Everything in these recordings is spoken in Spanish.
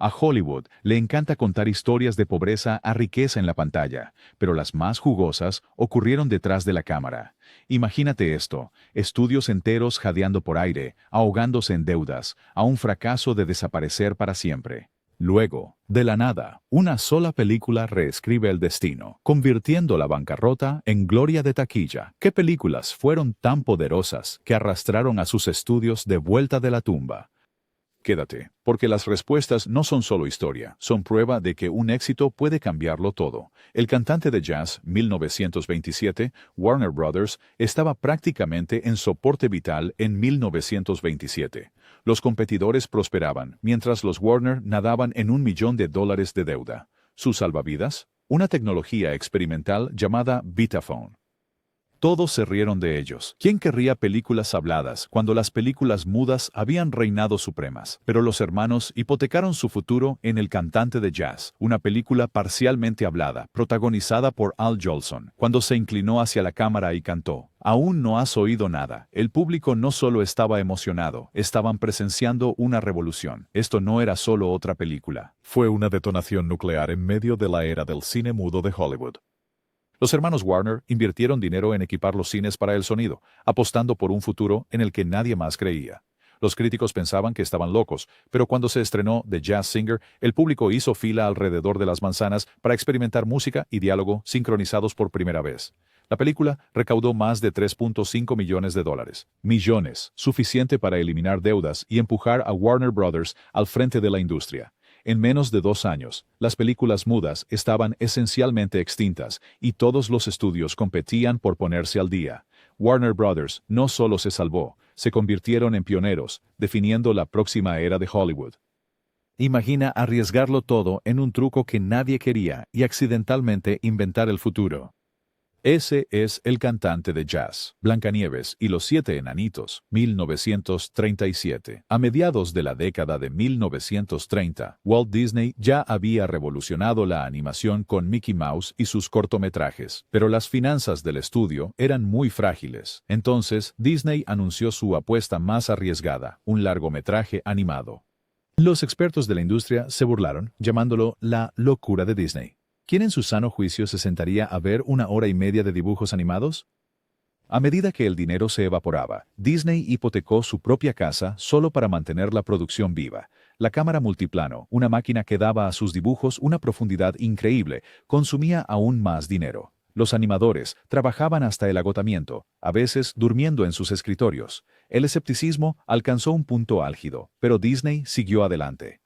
A Hollywood le encanta contar historias de pobreza a riqueza en la pantalla, pero las más jugosas ocurrieron detrás de la cámara. Imagínate esto, estudios enteros jadeando por aire, ahogándose en deudas, a un fracaso de desaparecer para siempre. Luego, de la nada, una sola película reescribe el destino, convirtiendo la bancarrota en gloria de taquilla. ¿Qué películas fueron tan poderosas que arrastraron a sus estudios de vuelta de la tumba? Quédate, porque las respuestas no son solo historia, son prueba de que un éxito puede cambiarlo todo. El cantante de jazz, 1927, Warner Brothers, estaba prácticamente en soporte vital en 1927. Los competidores prosperaban, mientras los Warner nadaban en $1 millón de deuda. ¿Su salvavidas? Una tecnología experimental llamada Vitaphone. Todos se rieron de ellos. ¿Quién querría películas habladas cuando las películas mudas habían reinado supremas? Pero los hermanos hipotecaron su futuro en El cantante de jazz, una película parcialmente hablada, protagonizada por Al Jolson, cuando se inclinó hacia la cámara y cantó. Aún no has oído nada. El público no solo estaba emocionado, estaban presenciando una revolución. Esto no era solo otra película. Fue una detonación nuclear en medio de la era del cine mudo de Hollywood. Los hermanos Warner invirtieron dinero en equipar los cines para el sonido, apostando por un futuro en el que nadie más creía. Los críticos pensaban que estaban locos, pero cuando se estrenó The Jazz Singer, el público hizo fila alrededor de las manzanas para experimentar música y diálogo sincronizados por primera vez. La película recaudó más de $3.5 millones. Millones, suficiente para eliminar deudas y empujar a Warner Brothers al frente de la industria. En menos de 2 años, las películas mudas estaban esencialmente extintas y todos los estudios competían por ponerse al día. Warner Brothers no solo se salvó, se convirtieron en pioneros, definiendo la próxima era de Hollywood. Imagina arriesgarlo todo en un truco que nadie quería y accidentalmente inventar el futuro. Ese es El cantante de jazz, Blancanieves y los 7 enanitos, 1937. A mediados de la década de 1930, Walt Disney ya había revolucionado la animación con Mickey Mouse y sus cortometrajes, pero las finanzas del estudio eran muy frágiles. Entonces, Disney anunció su apuesta más arriesgada, un largometraje animado. Los expertos de la industria se burlaron, llamándolo la locura de Disney. ¿Quién en su sano juicio se sentaría a ver 1 hora y media de dibujos animados? A medida que el dinero se evaporaba, Disney hipotecó su propia casa solo para mantener la producción viva. La cámara multiplano, una máquina que daba a sus dibujos una profundidad increíble, consumía aún más dinero. Los animadores trabajaban hasta el agotamiento, a veces durmiendo en sus escritorios. El escepticismo alcanzó un punto álgido, pero Disney siguió adelante.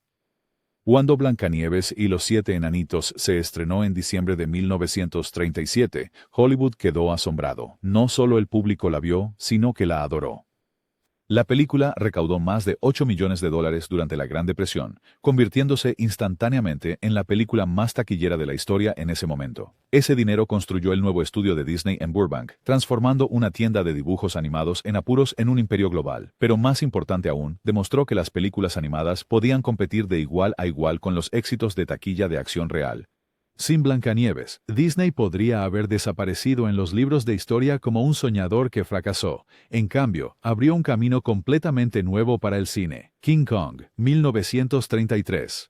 Cuando Blancanieves y los 7 enanitos se estrenó en diciembre de 1937, Hollywood quedó asombrado. No solo el público la vio, sino que la adoró. La película recaudó más de $8 millones durante la Gran Depresión, convirtiéndose instantáneamente en la película más taquillera de la historia en ese momento. Ese dinero construyó el nuevo estudio de Disney en Burbank, transformando una tienda de dibujos animados en apuros en un imperio global. Pero más importante aún, demostró que las películas animadas podían competir de igual a igual con los éxitos de taquilla de acción real. Sin Blancanieves, Disney podría haber desaparecido en los libros de historia como un soñador que fracasó. En cambio, abrió un camino completamente nuevo para el cine. King Kong, 1933.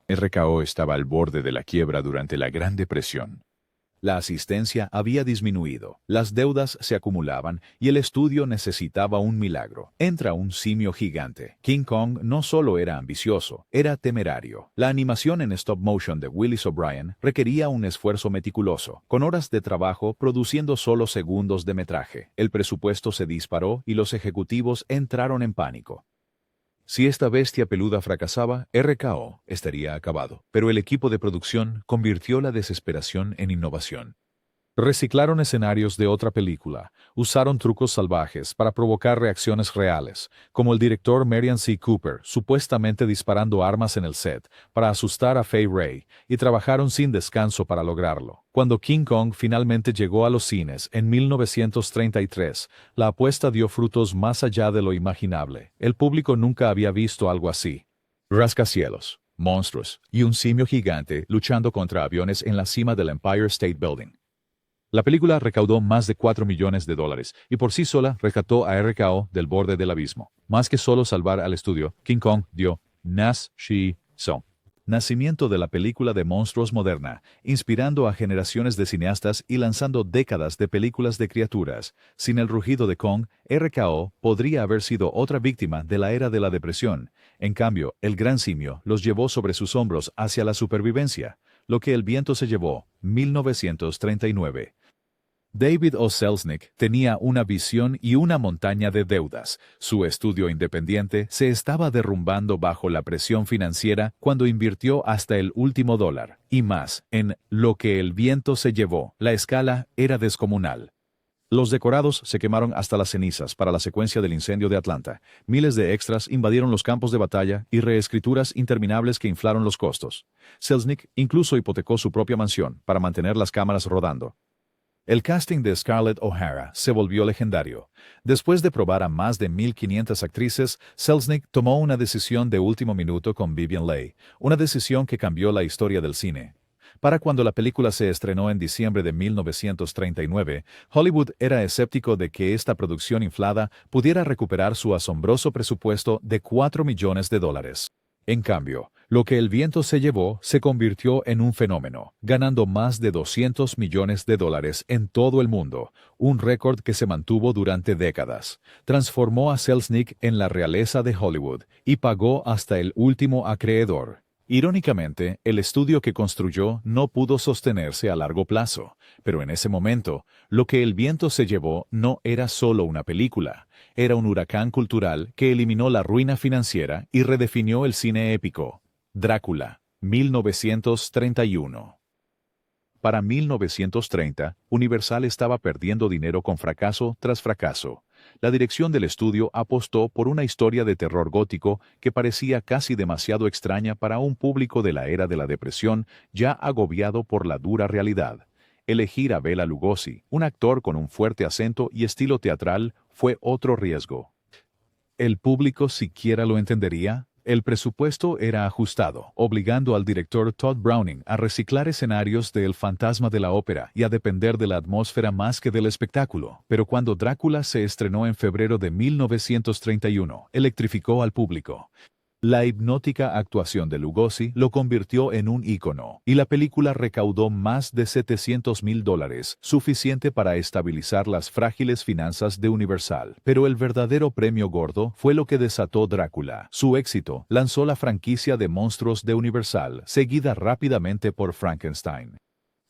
RKO estaba al borde de la quiebra durante la Gran Depresión. La asistencia había disminuido, las deudas se acumulaban y el estudio necesitaba un milagro. Entra un simio gigante. King Kong no solo era ambicioso, era temerario. La animación en stop motion de Willis O'Brien requería un esfuerzo meticuloso, con horas de trabajo produciendo solo segundos de metraje. El presupuesto se disparó y los ejecutivos entraron en pánico. Si esta bestia peluda fracasaba, RKO estaría acabado. Pero el equipo de producción convirtió la desesperación en innovación. Reciclaron escenarios de otra película, usaron trucos salvajes para provocar reacciones reales, como el director Merian C. Cooper supuestamente disparando armas en el set para asustar a Fay Wray, y trabajaron sin descanso para lograrlo. Cuando King Kong finalmente llegó a los cines en 1933, la apuesta dio frutos más allá de lo imaginable. El público nunca había visto algo así. Rascacielos, monstruos y un simio gigante luchando contra aviones en la cima del Empire State Building. La película recaudó más de $4 millones y por sí sola rescató a RKO del borde del abismo. Más que solo salvar al estudio, King Kong dio Nas Shi So. Nacimiento de la película de monstruos moderna, inspirando a generaciones de cineastas y lanzando décadas de películas de criaturas. Sin el rugido de Kong, RKO podría haber sido otra víctima de la era de la depresión. En cambio, el gran simio los llevó sobre sus hombros hacia la supervivencia. Lo que el viento se llevó, 1939. David O. Selznick tenía una visión y una montaña de deudas. Su estudio independiente se estaba derrumbando bajo la presión financiera cuando invirtió hasta el último dólar, y más, en Lo que el viento se llevó. La escala era descomunal. Los decorados se quemaron hasta las cenizas para la secuencia del incendio de Atlanta. Miles de extras invadieron los campos de batalla y reescrituras interminables que inflaron los costos. Selznick incluso hipotecó su propia mansión para mantener las cámaras rodando. El casting de Scarlett O'Hara se volvió legendario. Después de probar a más de 1,500 actrices, Selznick tomó una decisión de último minuto con Vivien Leigh, una decisión que cambió la historia del cine. Para cuando la película se estrenó en diciembre de 1939, Hollywood era escéptico de que esta producción inflada pudiera recuperar su asombroso presupuesto de $4 millones. En cambio, Lo que el viento se llevó se convirtió en un fenómeno, ganando más de $200 millones en todo el mundo, un récord que se mantuvo durante décadas. Transformó a Selznick en la realeza de Hollywood y pagó hasta el último acreedor. Irónicamente, el estudio que construyó no pudo sostenerse a largo plazo, pero en ese momento, Lo que el viento se llevó no era solo una película, era un huracán cultural que eliminó la ruina financiera y redefinió el cine épico. Drácula, 1931. Para 1930, Universal estaba perdiendo dinero con fracaso tras fracaso. La dirección del estudio apostó por una historia de terror gótico que parecía casi demasiado extraña para un público de la era de la depresión ya agobiado por la dura realidad. Elegir a Bela Lugosi, un actor con un fuerte acento y estilo teatral, fue otro riesgo. ¿El público siquiera lo entendería? El presupuesto era ajustado, obligando al director Todd Browning a reciclar escenarios de El fantasma de la ópera y a depender de la atmósfera más que del espectáculo. Pero cuando Drácula se estrenó en febrero de 1931, electrificó al público. La hipnótica actuación de Lugosi lo convirtió en un ícono, y la película recaudó más de $700,000, suficiente para estabilizar las frágiles finanzas de Universal. Pero el verdadero premio gordo fue lo que desató Drácula. Su éxito lanzó la franquicia de monstruos de Universal, seguida rápidamente por Frankenstein.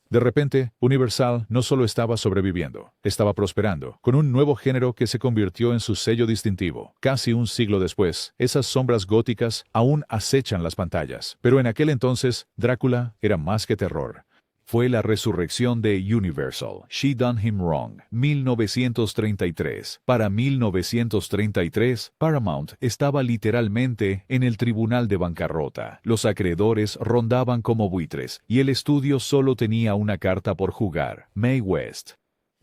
De repente, Universal no solo estaba sobreviviendo, estaba prosperando, con un nuevo género que se convirtió en su sello distintivo. Casi un siglo después, esas sombras góticas aún acechan las pantallas, pero en aquel entonces, Drácula era más que terror. Fue la resurrección de Universal, She Done Him Wrong, 1933. Para 1933, Paramount estaba literalmente en el tribunal de bancarrota. Los acreedores rondaban como buitres, y el estudio solo tenía una carta por jugar: Mae West.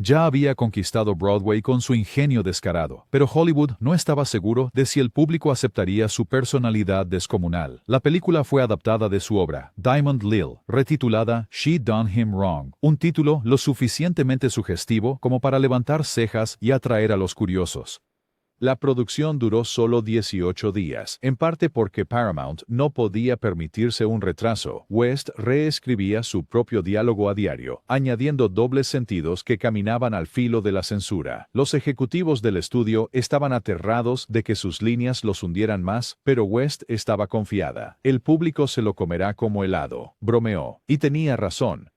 Ya había conquistado Broadway con su ingenio descarado, pero Hollywood no estaba seguro de si el público aceptaría su personalidad descomunal. La película fue adaptada de su obra, Diamond Lil, retitulada She Done Him Wrong, un título lo suficientemente sugestivo como para levantar cejas y atraer a los curiosos. La producción duró solo 18 días, en parte porque Paramount no podía permitirse un retraso. West reescribía su propio diálogo a diario, añadiendo dobles sentidos que caminaban al filo de la censura. Los ejecutivos del estudio estaban aterrados de que sus líneas los hundieran más, pero West estaba confiada. El público se lo comerá como helado, bromeó, y tenía razón.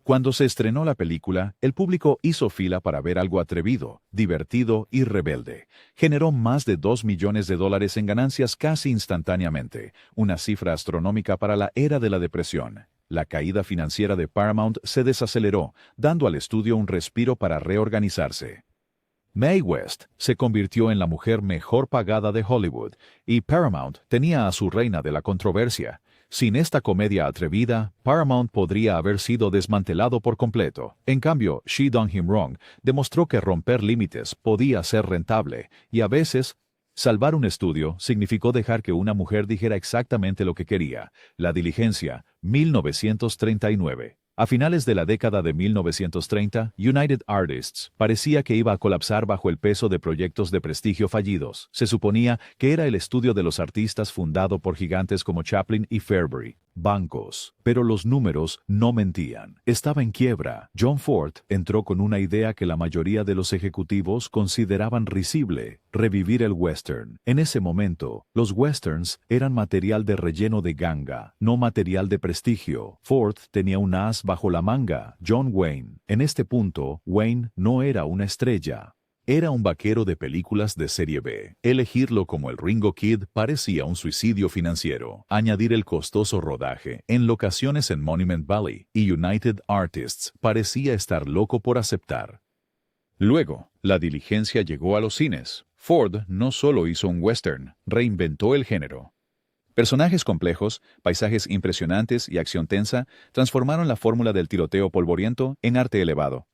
Cuando se estrenó la película, el público hizo fila para ver algo atrevido, divertido y rebelde. Generó más de $2 millones en ganancias casi instantáneamente, una cifra astronómica para la era de la depresión. La caída financiera de Paramount se desaceleró, dando al estudio un respiro para reorganizarse. Mae West se convirtió en la mujer mejor pagada de Hollywood, y Paramount tenía a su reina de la controversia. Sin esta comedia atrevida, Paramount podría haber sido desmantelado por completo. En cambio, She Done Him Wrong demostró que romper límites podía ser rentable, y a veces, salvar un estudio significó dejar que una mujer dijera exactamente lo que quería. La Diligencia, 1939. A finales de la década de 1930, United Artists parecía que iba a colapsar bajo el peso de proyectos de prestigio fallidos. Se suponía que era el estudio de los artistas fundado por gigantes como Chaplin y Fairbury. bancos. Pero los números no mentían. Estaba en quiebra. John Ford entró con una idea que la mayoría de los ejecutivos consideraban risible: revivir el western. En ese momento, los westerns eran material de relleno de ganga, no material de prestigio. Ford tenía un as bajo la manga: John Wayne. En este punto, Wayne no era una estrella. Era un vaquero de películas de serie B. Elegirlo como el Ringo Kid parecía un suicidio financiero. Añadir el costoso rodaje en locaciones en Monument Valley y United Artists parecía estar loco por aceptar. Luego, la diligencia llegó a los cines. Ford no solo hizo un western, reinventó el género. Personajes complejos, paisajes impresionantes y acción tensa transformaron la fórmula del tiroteo polvoriento en arte elevado.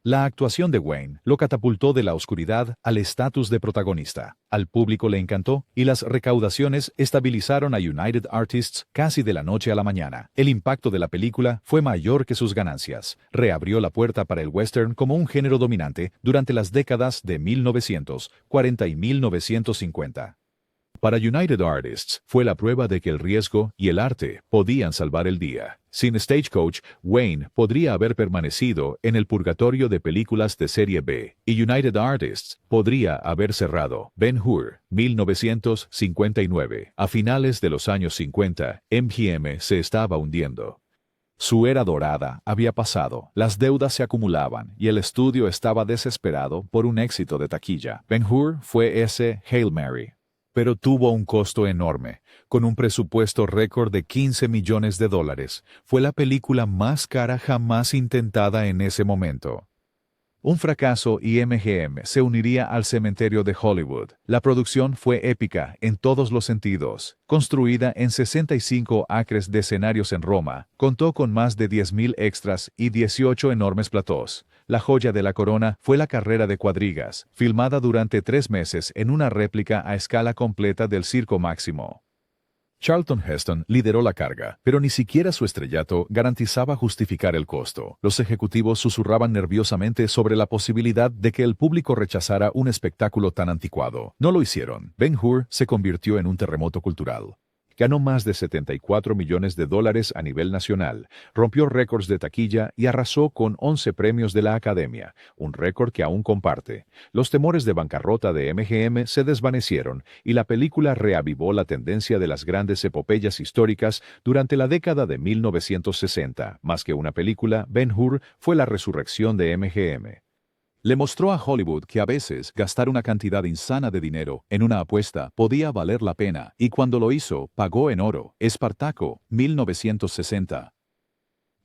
La actuación de Wayne lo catapultó de la oscuridad al estatus de protagonista. Al público le encantó y las recaudaciones estabilizaron a United Artists casi de la noche a la mañana. El impacto de la película fue mayor que sus ganancias. Reabrió la puerta para el western como un género dominante durante las décadas de 1940 y 1950. Para United Artists, fue la prueba de que el riesgo y el arte podían salvar el día. Sin Stagecoach, Wayne podría haber permanecido en el purgatorio de películas de serie B, y United Artists podría haber cerrado. Ben-Hur, 1959. A finales de los años 50, MGM se estaba hundiendo. Su era dorada había pasado, las deudas se acumulaban y el estudio estaba desesperado por un éxito de taquilla. Ben-Hur fue ese Hail Mary. Pero tuvo un costo enorme, con un presupuesto récord de $15 millones. Fue la película más cara jamás intentada en ese momento. Un fracaso y MGM se uniría al cementerio de Hollywood. La producción fue épica en todos los sentidos. Construida en 65 acres de escenarios en Roma, contó con más de 10,000 extras y 18 enormes platós. La joya de la corona fue la carrera de cuadrigas, filmada durante 3 meses en una réplica a escala completa del Circo Máximo. Charlton Heston lideró la carga, pero ni siquiera su estrellato garantizaba justificar el costo. Los ejecutivos susurraban nerviosamente sobre la posibilidad de que el público rechazara un espectáculo tan anticuado. No lo hicieron. Ben-Hur se convirtió en un terremoto cultural. Ganó más de $74 millones a nivel nacional, rompió récords de taquilla y arrasó con 11 premios de la Academia, un récord que aún comparte. Los temores de bancarrota de MGM se desvanecieron y la película reavivó la tendencia de las grandes epopeyas históricas durante la década de 1960. Más que una película, Ben-Hur fue la resurrección de MGM. Le mostró a Hollywood que a veces gastar una cantidad insana de dinero en una apuesta podía valer la pena, y cuando lo hizo, pagó en oro. Espartaco, 1960.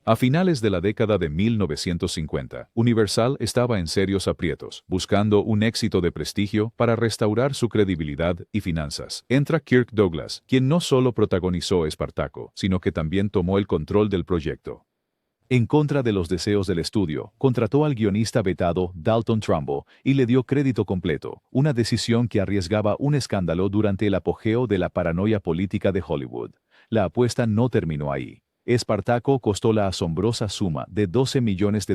A finales de la década de 1950, Universal estaba en serios aprietos, buscando un éxito de prestigio para restaurar su credibilidad y finanzas. Entra Kirk Douglas, quien no solo protagonizó Espartaco, sino que también tomó el control del proyecto. En contra de los deseos del estudio, contrató al guionista vetado Dalton Trumbo y le dio crédito completo, una decisión que arriesgaba un escándalo durante el apogeo de la paranoia política de Hollywood. La apuesta no terminó ahí. Espartaco costó la asombrosa suma de $12 millones,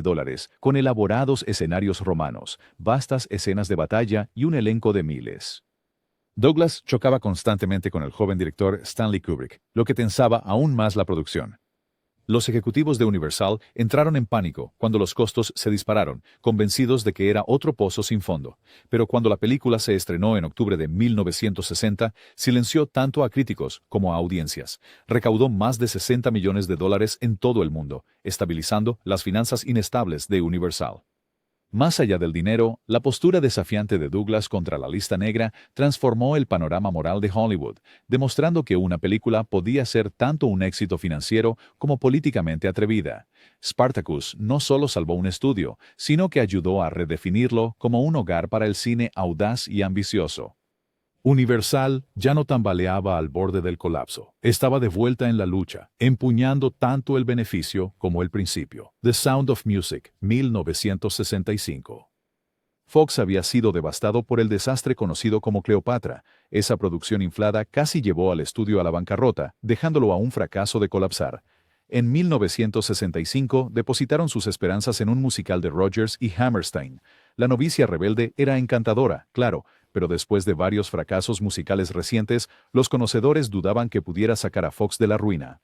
con elaborados escenarios romanos, vastas escenas de batalla y un elenco de miles. Douglas chocaba constantemente con el joven director Stanley Kubrick, lo que tensaba aún más la producción. Los ejecutivos de Universal entraron en pánico cuando los costos se dispararon, convencidos de que era otro pozo sin fondo. Pero cuando la película se estrenó en octubre de 1960, silenció tanto a críticos como a audiencias. Recaudó más de $60 millones en todo el mundo, estabilizando las finanzas inestables de Universal. Más allá del dinero, la postura desafiante de Douglas contra la lista negra transformó el panorama moral de Hollywood, demostrando que una película podía ser tanto un éxito financiero como políticamente atrevida. Spartacus no solo salvó un estudio, sino que ayudó a redefinirlo como un hogar para el cine audaz y ambicioso. Universal ya no tambaleaba al borde del colapso. Estaba de vuelta en la lucha, empuñando tanto el beneficio como el principio. The Sound of Music, 1965. Fox había sido devastado por el desastre conocido como Cleopatra. Esa producción inflada casi llevó al estudio a la bancarrota, dejándolo a un fracaso de colapsar. En 1965 depositaron sus esperanzas en un musical de Rodgers y Hammerstein. La novicia rebelde era encantadora, claro, pero después de varios fracasos musicales recientes, los conocedores dudaban que pudiera sacar a Fox de la ruina.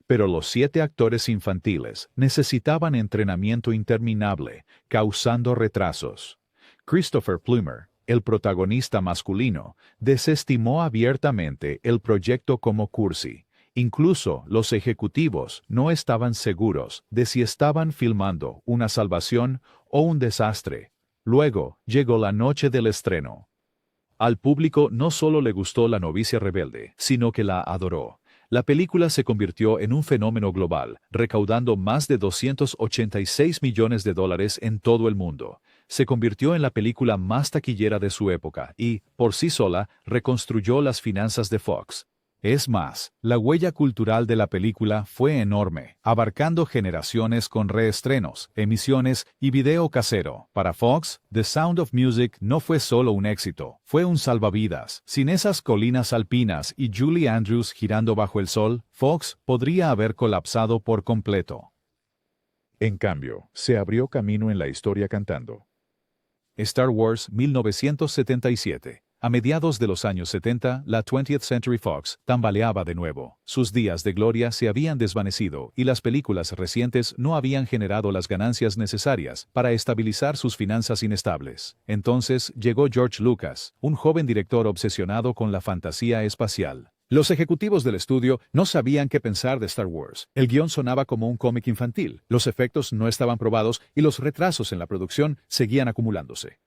Pero los 7 actores infantiles necesitaban entrenamiento interminable, causando retrasos. Christopher Plummer, el protagonista masculino, desestimó abiertamente el proyecto como cursi. Incluso los ejecutivos no estaban seguros de si estaban filmando una salvación o un desastre. Luego llegó la noche del estreno. Al público no solo le gustó La novicia rebelde, sino que la adoró. La película se convirtió en un fenómeno global, recaudando más de $286 millones en todo el mundo. Se convirtió en la película más taquillera de su época y, por sí sola, reconstruyó las finanzas de Fox. Es más, la huella cultural de la película fue enorme, abarcando generaciones con reestrenos, emisiones y video casero. Para Fox, The Sound of Music no fue solo un éxito, fue un salvavidas. Sin esas colinas alpinas y Julie Andrews girando bajo el sol, Fox podría haber colapsado por completo. En cambio, se abrió camino en la historia cantando. Star Wars 1977. A mediados de los años 70, la 20th Century Fox tambaleaba de nuevo. Sus días de gloria se habían desvanecido y las películas recientes no habían generado las ganancias necesarias para estabilizar sus finanzas inestables. Entonces llegó George Lucas, un joven director obsesionado con la fantasía espacial. Los ejecutivos del estudio no sabían qué pensar de Star Wars. El guión sonaba como un cómic infantil, los efectos no estaban probados y los retrasos en la producción seguían acumulándose.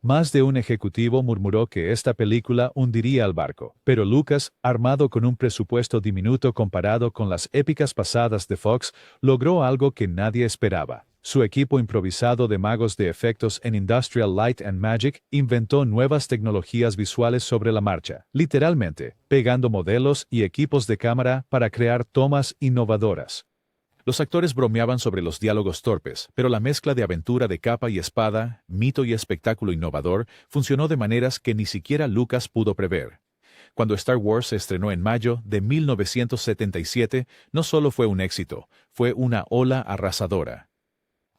Más de un ejecutivo murmuró que esta película hundiría al barco, pero Lucas, armado con un presupuesto diminuto comparado con las épicas pasadas de Fox, logró algo que nadie esperaba. Su equipo improvisado de magos de efectos en Industrial Light and Magic inventó nuevas tecnologías visuales sobre la marcha, literalmente, pegando modelos y equipos de cámara para crear tomas innovadoras. Los actores bromeaban sobre los diálogos torpes, pero la mezcla de aventura de capa y espada, mito y espectáculo innovador funcionó de maneras que ni siquiera Lucas pudo prever. Cuando Star Wars se estrenó en mayo de 1977, no solo fue un éxito, fue una ola arrasadora.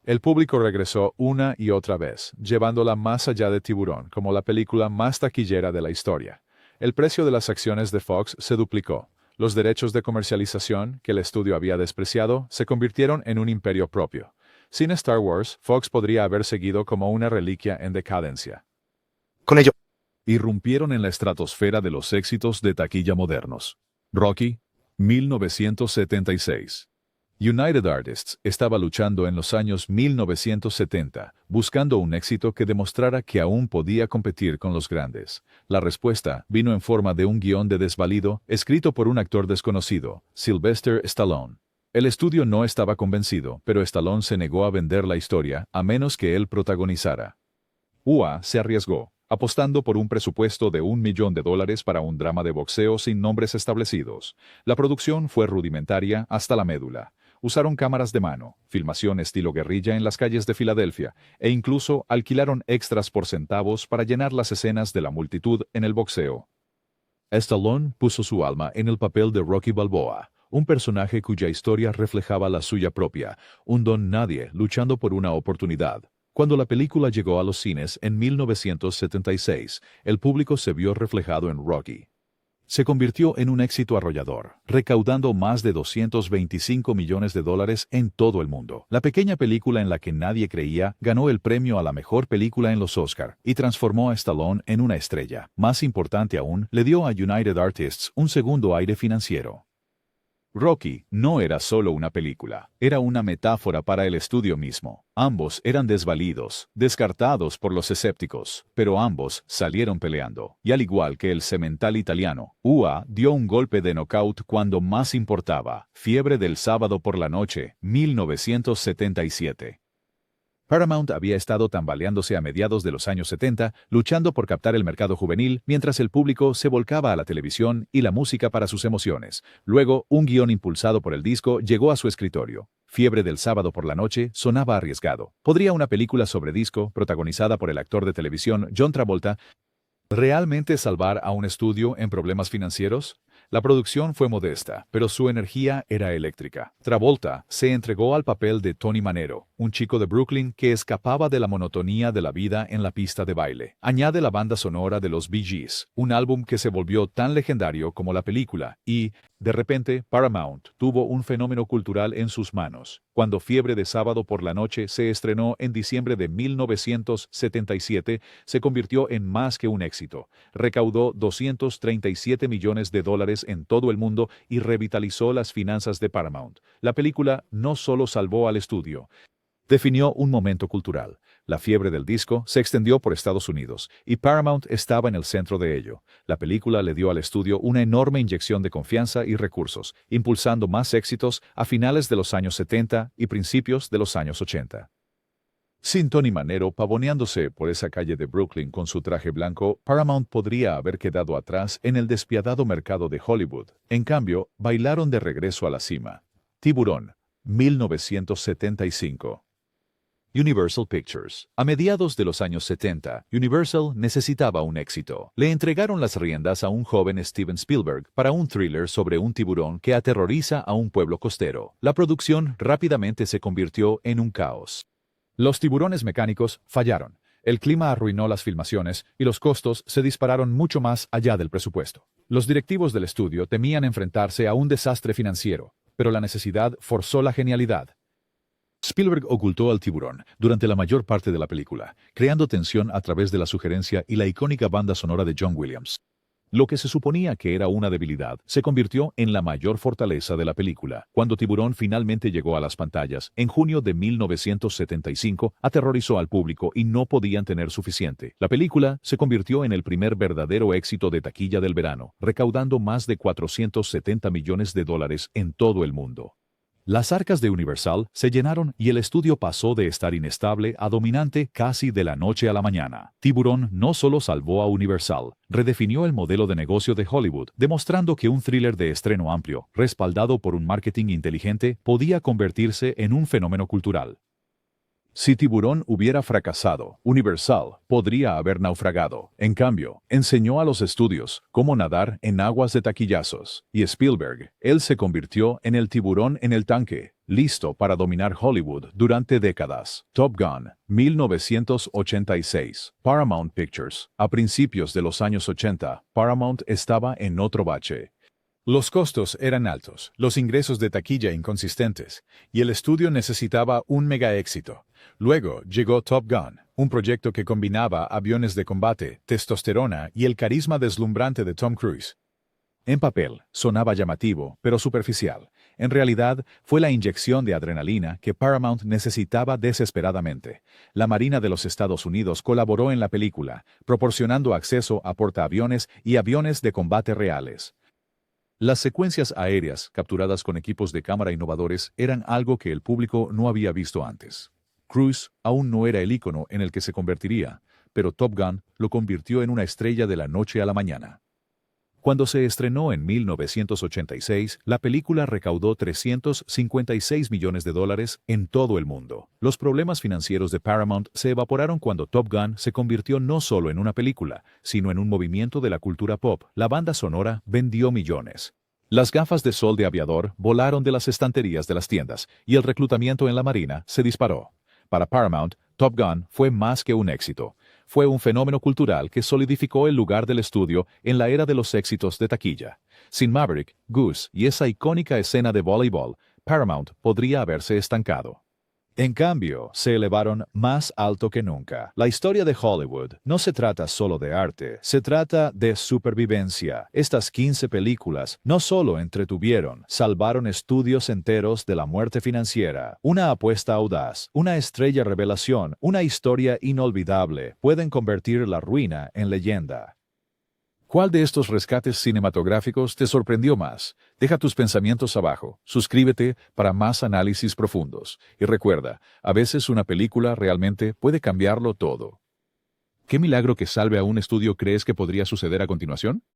El público regresó una y otra vez, llevándola más allá de Tiburón, como la película más taquillera de la historia. El precio de las acciones de Fox se duplicó. Los derechos de comercialización, que el estudio había despreciado, se convirtieron en un imperio propio. Sin Star Wars, Fox podría haber seguido como una reliquia en decadencia. Con ello, Irrumpieron en la estratosfera de los éxitos de taquilla modernos. Rocky, 1976. United Artists estaba luchando en los años 1970, buscando un éxito que demostrara que aún podía competir con los grandes. La respuesta vino en forma de un guión de desvalido, escrito por un actor desconocido, Sylvester Stallone. El estudio no estaba convencido, pero Stallone se negó a vender la historia, a menos que él protagonizara. UA se arriesgó, apostando por un presupuesto de $1 millón para un drama de boxeo sin nombres establecidos. La producción fue rudimentaria hasta la médula. Usaron cámaras de mano, filmación estilo guerrilla en las calles de Filadelfia, e incluso alquilaron extras por centavos para llenar las escenas de la multitud en el boxeo. Stallone puso su alma en el papel de Rocky Balboa, un personaje cuya historia reflejaba la suya propia, un don nadie luchando por una oportunidad. Cuando la película llegó a los cines en 1976, el público se vio reflejado en Rocky. Se convirtió en un éxito arrollador, recaudando más de $225 millones en todo el mundo. La pequeña película en la que nadie creía ganó el premio a la mejor película en los Oscar y transformó a Stallone en una estrella. Más importante aún, le dio a United Artists un segundo aire financiero. Rocky no era solo una película, era una metáfora para el estudio mismo. Ambos eran desvalidos, descartados por los escépticos, pero ambos salieron peleando. Y al igual que el semental italiano, UA dio un golpe de knockout cuando más importaba. Fiebre del sábado por la noche, 1977. Paramount había estado tambaleándose a mediados de los años 70, luchando por captar el mercado juvenil, mientras el público se volcaba a la televisión y la música para sus emociones. Luego, un guión impulsado por el disco llegó a su escritorio. Fiebre del sábado por la noche sonaba arriesgado. ¿Podría una película sobre disco, protagonizada por el actor de televisión John Travolta, realmente salvar a un estudio en problemas financieros? La producción fue modesta, pero su energía era eléctrica. Travolta se entregó al papel de Tony Manero, un chico de Brooklyn que escapaba de la monotonía de la vida en la pista de baile. Añade la banda sonora de los Bee Gees, un álbum que se volvió tan legendario como la película, y, de repente, Paramount tuvo un fenómeno cultural en sus manos. Cuando Fiebre de Sábado por la Noche se estrenó en diciembre de 1977, se convirtió en más que un éxito. Recaudó $237 millones en todo el mundo y revitalizó las finanzas de Paramount. La película no solo salvó al estudio, definió un momento cultural. La fiebre del disco se extendió por Estados Unidos y Paramount estaba en el centro de ello. La película le dio al estudio una enorme inyección de confianza y recursos, impulsando más éxitos a finales de los años 70 y principios de los años 80. Sin Tony Manero pavoneándose por esa calle de Brooklyn con su traje blanco, Paramount podría haber quedado atrás en el despiadado mercado de Hollywood. En cambio, bailaron de regreso a la cima. Tiburón, 1975. Universal Pictures. A mediados de los años 70, Universal necesitaba un éxito. Le entregaron las riendas a un joven Steven Spielberg para un thriller sobre un tiburón que aterroriza a un pueblo costero. La producción rápidamente se convirtió en un caos. Los tiburones mecánicos fallaron, el clima arruinó las filmaciones y los costos se dispararon mucho más allá del presupuesto. Los directivos del estudio temían enfrentarse a un desastre financiero, pero la necesidad forzó la genialidad. Spielberg ocultó al tiburón durante la mayor parte de la película, creando tensión a través de la sugerencia y la icónica banda sonora de John Williams. Lo que se suponía que era una debilidad se convirtió en la mayor fortaleza de la película. Cuando Tiburón finalmente llegó a las pantallas, en junio de 1975, aterrorizó al público y no podían tener suficiente. La película se convirtió en el primer verdadero éxito de taquilla del verano, recaudando más de $470 millones en todo el mundo. Las arcas de Universal se llenaron y el estudio pasó de estar inestable a dominante casi de la noche a la mañana. Tiburón no solo salvó a Universal, redefinió el modelo de negocio de Hollywood, demostrando que un thriller de estreno amplio, respaldado por un marketing inteligente, podía convertirse en un fenómeno cultural. Si Tiburón hubiera fracasado, Universal podría haber naufragado. En cambio, enseñó a los estudios cómo nadar en aguas de taquillazos. Y Spielberg, él se convirtió en el tiburón en el tanque, listo para dominar Hollywood durante décadas. Top Gun, 1986. Paramount Pictures. A principios de los años 80, Paramount estaba en otro bache. Los costos eran altos, los ingresos de taquilla inconsistentes, y el estudio necesitaba un mega éxito. Luego llegó Top Gun, un proyecto que combinaba aviones de combate, testosterona y el carisma deslumbrante de Tom Cruise. En papel, sonaba llamativo, pero superficial. En realidad, fue la inyección de adrenalina que Paramount necesitaba desesperadamente. La Marina de los Estados Unidos colaboró en la película, proporcionando acceso a portaaviones y aviones de combate reales. Las secuencias aéreas, capturadas con equipos de cámara innovadores, eran algo que el público no había visto antes. Cruise aún no era el ícono en el que se convertiría, pero Top Gun lo convirtió en una estrella de la noche a la mañana. Cuando se estrenó en 1986, la película recaudó $356 millones en todo el mundo. Los problemas financieros de Paramount se evaporaron cuando Top Gun se convirtió no solo en una película, sino en un movimiento de la cultura pop. La banda sonora vendió millones. Las gafas de sol de aviador volaron de las estanterías de las tiendas y el reclutamiento en la Marina se disparó. Para Paramount, Top Gun fue más que un éxito. Fue un fenómeno cultural que solidificó el lugar del estudio en la era de los éxitos de taquilla. Sin Maverick, Goose y esa icónica escena de voleibol, Paramount podría haberse estancado. En cambio, se elevaron más alto que nunca. La historia de Hollywood no se trata solo de arte, se trata de supervivencia. Estas 15 películas no solo entretuvieron, salvaron estudios enteros de la muerte financiera. Una apuesta audaz, una estrella revelación, una historia inolvidable pueden convertir la ruina en leyenda. ¿Cuál de estos rescates cinematográficos te sorprendió más? Deja tus pensamientos abajo, suscríbete para más análisis profundos. Y recuerda, a veces una película realmente puede cambiarlo todo. ¿Qué milagro que salve a un estudio crees que podría suceder a continuación?